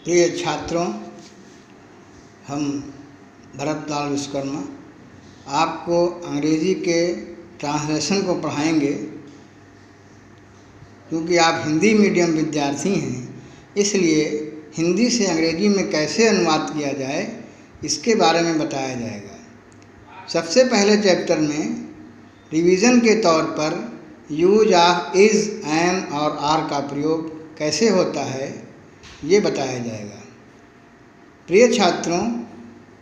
प्रिय छात्रों, हम भरतलाल विश्वकर्मा आपको अंग्रेजी के ट्रांसलेशन को पढ़ाएंगे। क्योंकि आप हिंदी मीडियम विद्यार्थी हैं, इसलिए हिंदी से अंग्रेजी में कैसे अनुवाद किया जाए इसके बारे में बताया जाएगा। सबसे पहले चैप्टर में रिवीजन के तौर पर यूज ऑफ इज़, एम और आर का प्रयोग कैसे होता है ये बताया जाएगा। प्रिय छात्रों,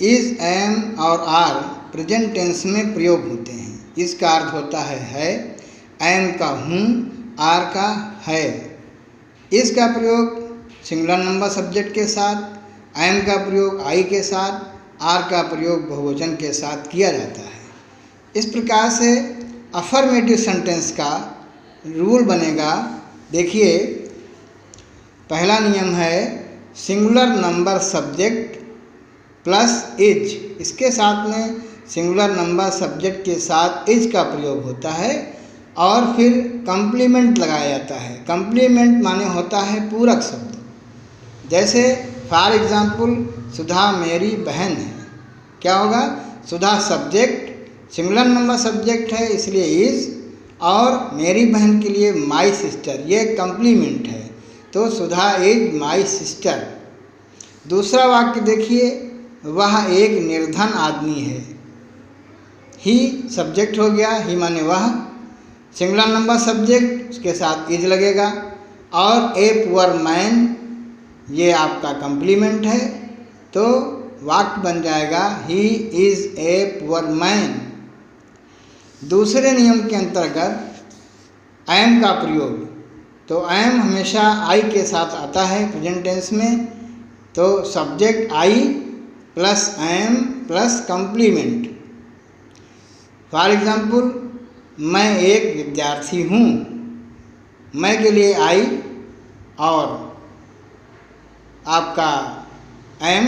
इज़, एम और आर प्रेजेंट टेंस में प्रयोग होते हैं। इसका अर्थ होता है, एम का हूँ, आर का है। इसका प्रयोग सिंगुलर नंबर सब्जेक्ट के साथ, एम का प्रयोग आई के साथ, आर का प्रयोग बहुवचन के साथ किया जाता है। इस प्रकार से अफर्मेटिव सेंटेंस का रूल बनेगा। देखिए, पहला नियम है singular number subject plus is. इसके साथ में सिंगुलर नंबर सब्जेक्ट के साथ इज का प्रयोग होता है और फिर कंप्लीमेंट लगाया जाता है। कंप्लीमेंट माने होता है पूरक शब्द। जैसे फॉर एग्जाम्पल, सुधा मेरी बहन है। क्या होगा? सुधा सब्जेक्ट, सिंगुलर नंबर सब्जेक्ट है इसलिए इज, और मेरी बहन के लिए माई सिस्टर, ये कंप्लीमेंट है, तो सुधा इज माई सिस्टर। दूसरा वाक्य देखिए, वह एक निर्धन आदमी है। ही सब्जेक्ट हो गया, ही माने वह, सिंगुलर नंबर सब्जेक्ट, उसके साथ इज लगेगा, और ए पुअर मैन, ये आपका कंप्लीमेंट है, तो वाक्य बन जाएगा he is a poor man. दूसरे नियम के अंतर्गत एम का प्रयोग, तो एम हमेशा आई के साथ आता है प्रेजेंट टेंस में, तो subject I plus am plus complement. For example, मैं एक विद्यार्थी हूँ। मैं के लिए आई और आपका एम,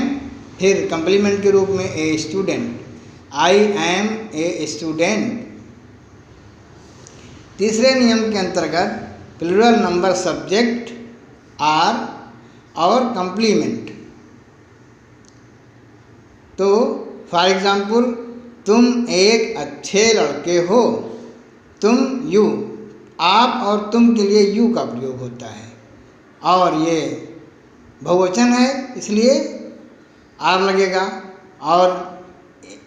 फिर कंप्लीमेंट के रूप में a student, I am a student. तीसरे नियम के अंतर्गत प्लूरल नंबर सब्जेक्ट आर और कंप्लीमेंट, तो फॉर एग्जाम्पल, तुम एक अच्छे लड़के हो। तुम, यू, आप और तुम के लिए यू का प्रयोग होता है, और ये बहुवचन है इसलिए आर लगेगा, और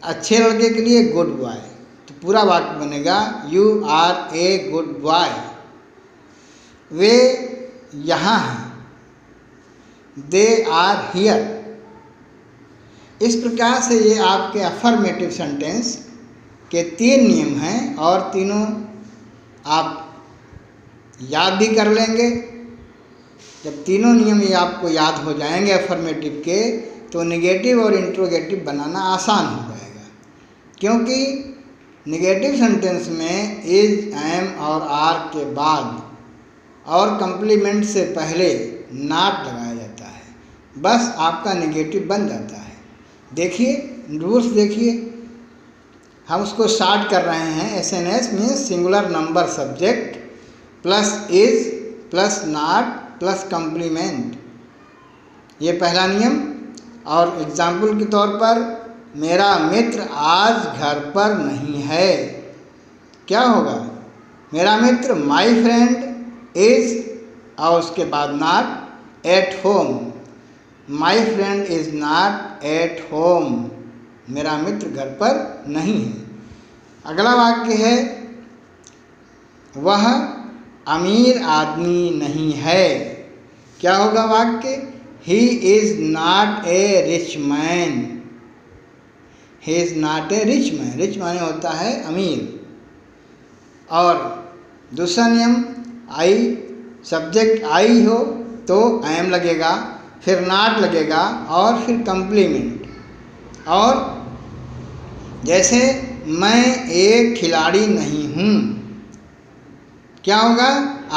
अच्छे लड़के के लिए गुड बॉय, तो पूरा वाक्य बनेगा you are a good boy. वे यहाँ हैं, दे आर हियर। इस प्रकार से ये आपके अफर्मेटिव सेंटेंस के 3 नियम हैं, और तीनों आप याद भी कर लेंगे। जब तीनों नियम ये आपको याद हो जाएंगे अफर्मेटिव के, तो नेगेटिव और इंट्रोगेटिव बनाना आसान हो जाएगा। क्योंकि नेगेटिव सेंटेंस में इज, एम और आर के बाद और कंप्लीमेंट से पहले नॉट लगाया जाता है, बस आपका नेगेटिव बन जाता है। देखिए रूल्स, देखिए हम उसको स्टार्ट कर रहे हैं। SNS means singular number subject plus is plus not plus complement, ये पहला नियम। और एग्जाम्पल के तौर पर, मेरा मित्र आज घर पर नहीं है। क्या होगा? मेरा मित्र, माई फ्रेंड इज, और उसके बाद not, at home. My friend is not at home, मेरा मित्र घर पर नहीं है। अगला वाक्य है, वह अमीर आदमी नहीं है। क्या होगा वाक्य? He is not a rich man. He is not a rich man, rich माने होता है अमीर। और दूसरा नियम, आई, सब्जेक्ट आई हो तो एम लगेगा, फिर नॉट लगेगा, और फिर कंप्लीमेंट। और जैसे मैं एक खिलाड़ी नहीं हूँ, क्या होगा?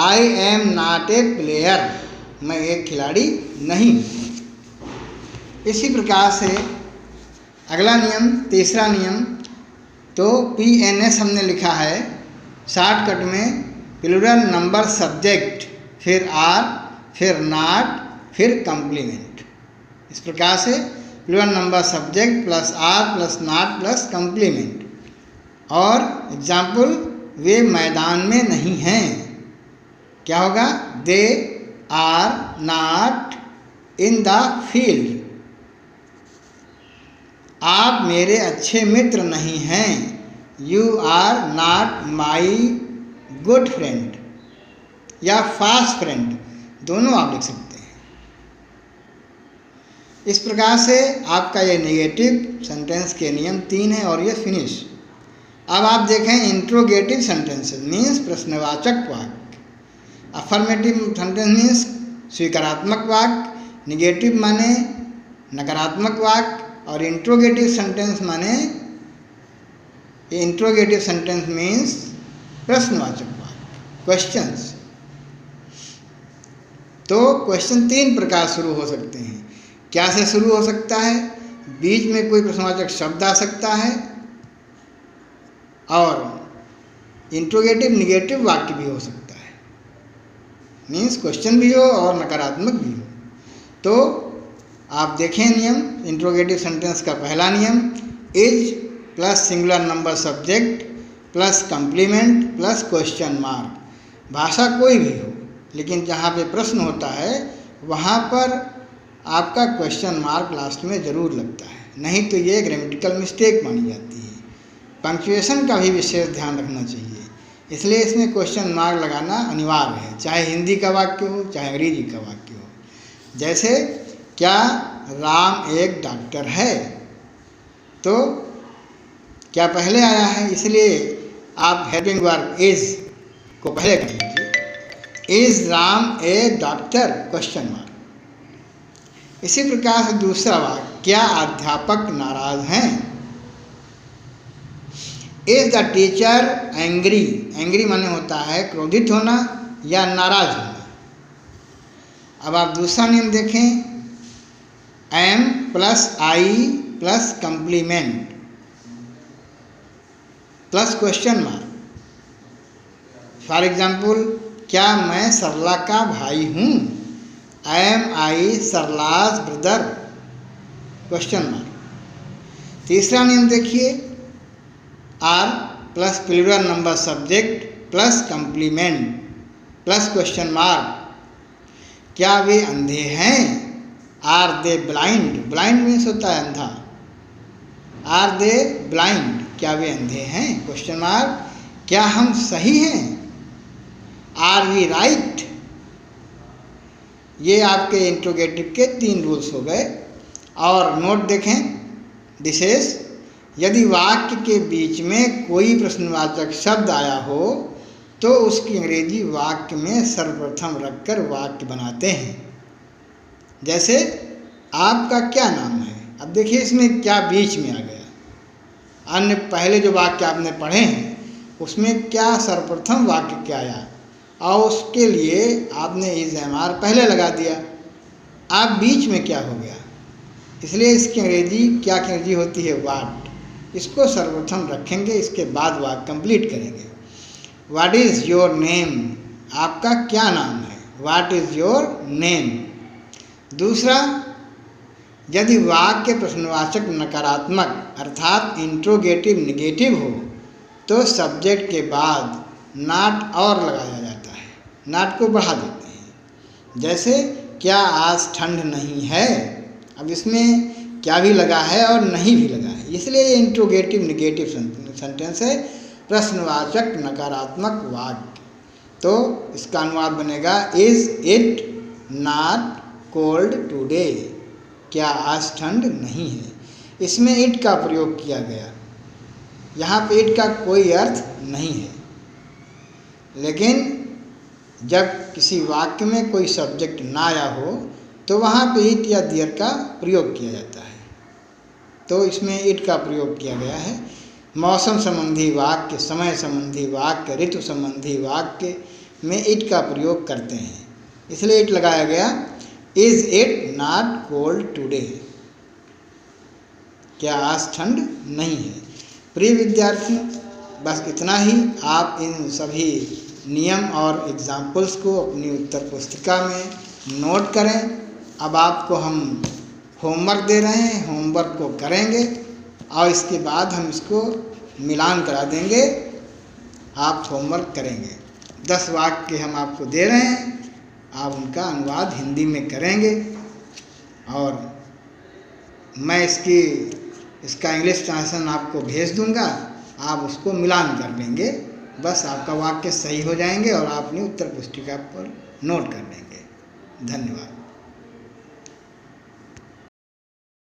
I am not a player, मैं एक खिलाड़ी नहीं हूँ। इसी प्रकार से अगला नियम, तीसरा नियम, तो PNS हमने लिखा है शॉर्टकट में, प्लूरल नंबर सब्जेक्ट, फिर आर, फिर नॉट, फिर कंप्लीमेंट। इस प्रकार से plural number subject plus are plus not plus complement. और एग्जाम्पल, वे मैदान में नहीं हैं, क्या होगा? They are not in the field. आप मेरे अच्छे मित्र नहीं हैं, you are not my good friend या फास्ट फ्रेंड, दोनों आप लिख सकते हैं। इस प्रकार से आपका ये नेगेटिव सेंटेंस के नियम 3 हैं और ये फिनिश। अब आप देखें इंट्रोगेटिव सेंटेंसेस मीन्स प्रश्नवाचक वाक्य। अफर्मेटिव सेंटेंस मीन्स स्वीकारात्मक वाक्य, निगेटिव माने नकारात्मक वाक्य, और इंट्रोगेटिव सेंटेंस माने इंट्रोगेटिव सेंटेंस मीन्स प्रश्नवाचक वाक्य, क्वेश्चंस। तो क्वेश्चन 3 प्रकार शुरू हो सकते हैं। क्या से शुरू हो सकता है? बीच में कोई प्रश्नवाचक शब्द आ सकता है, और इंट्रोगेटिव निगेटिव वाक्य भी हो सकता है, मीन्स क्वेश्चन भी हो और नकारात्मक भी हो। तो आप देखें नियम, इंट्रोगेटिव सेंटेंस का पहला नियम, is plus singular number subject plus complement plus question mark. भाषा कोई भी हो, लेकिन जहाँ पे प्रश्न होता है वहाँ पर आपका क्वेश्चन मार्क लास्ट में ज़रूर लगता है, नहीं तो ये ग्रामेटिकल मिस्टेक मानी जाती है। पंक्चुएशन का भी विशेष ध्यान रखना चाहिए, इसलिए इसमें क्वेश्चन मार्क लगाना अनिवार्य है, चाहे हिंदी का वाक्य हो चाहे अंग्रेजी का वाक्य हो। जैसे, क्या राम एक डॉक्टर है? तो क्या पहले आया है, इसलिए आप हेल्पिंग वर्ब इज को पहले कर लीजिए, is Ram A doctor question mark. इसी प्रकार से दूसरा वाक्य, क्या अध्यापक नाराज हैं? Is the teacher angry? Angry माने होता है क्रोधित होना या नाराज होना। अब आप दूसरा नियम देखें, am plus I plus complement plus question mark. For example, क्या मैं सरला का भाई हूँ? Am I Sarla's brother question mark. तीसरा नियम देखिए, are plus plural number subject plus complement plus question mark. क्या वे अंधे हैं? Are they blind? Blind means होता है अंधा। Are they blind? क्या वे अंधे हैं क्वेश्चन मार्क। क्या हम सही हैं? Are we right? ये आपके इंट्रोगेटिव के 3 रूल्स हो गए। और नोट देखें, विशेष, यदि वाक्य के बीच में कोई प्रश्नवाचक शब्द आया हो तो उसकी अंग्रेजी वाक्य में सर्वप्रथम रखकर वाक्य बनाते हैं। जैसे, आपका क्या नाम है? अब देखिए इसमें क्या बीच में आ गया। अन्य पहले जो वाक्य आपने पढ़े हैं उसमें क्या सर्वप्रथम वाक्य क्या आया, और उसके लिए आपने इज एम आर पहले लगा दिया। आप बीच में क्या हो गया, इसलिए इसकी अंग्रेजी क्या की अंग्रेजी होती है? वाट। इसको सर्वप्रथम रखेंगे, इसके बाद वाक्य कंप्लीट करेंगे। What is your name? आपका क्या नाम है? What is your name. दूसरा, यदि वाक्य प्रश्नवाचक नकारात्मक अर्थात इंट्रोगेटिव निगेटिव हो तो सब्जेक्ट के बाद नॉट और लगाया जाता है, नॉट को बढ़ा देते हैं। जैसे, क्या आज ठंड नहीं है? अब इसमें क्या भी लगा है और नहीं भी लगा है, इसलिए ये इंट्रोगेटिव निगेटिव सेंटेंस है, प्रश्नवाचक नकारात्मक वाक्य। तो इसका अनुवाद बनेगा, is it not cold today? क्या आज ठंड नहीं है? इसमें इट का प्रयोग किया गया, यहाँ पे इट का कोई अर्थ नहीं है, लेकिन जब किसी वाक्य में कोई सब्जेक्ट ना आया हो तो वहाँ पे इट या देयर का प्रयोग किया जाता है, तो इसमें इट का प्रयोग किया गया है। मौसम संबंधी वाक्य, समय संबंधी वाक्य, ऋतु संबंधी वाक्य में इट का प्रयोग करते हैं, इसलिए इट लगाया गया। Is it not cold today? क्या आज ठंड नहीं है? प्रिय विद्यार्थियों, बस इतना ही। आप इन सभी नियम और एग्जाम्पल्स को अपनी उत्तर पुस्तिका में नोट करें। अब आपको हम होमवर्क दे रहे हैं, होमवर्क को करेंगे और इसके बाद हम इसको मिलान करा देंगे। आप होमवर्क करेंगे। 10 वाक्य हम आपको दे रहे हैं, आप उनका अनुवाद हिंदी में करेंगे और मैं इसका इंग्लिश ट्रांसलेशन आपको भेज दूंगा, आप उसको मिलान कर लेंगे। बस आपका वाक्य सही हो जाएंगे और आप अपनी उत्तर पुस्तिका पर नोट कर लेंगे। धन्यवाद।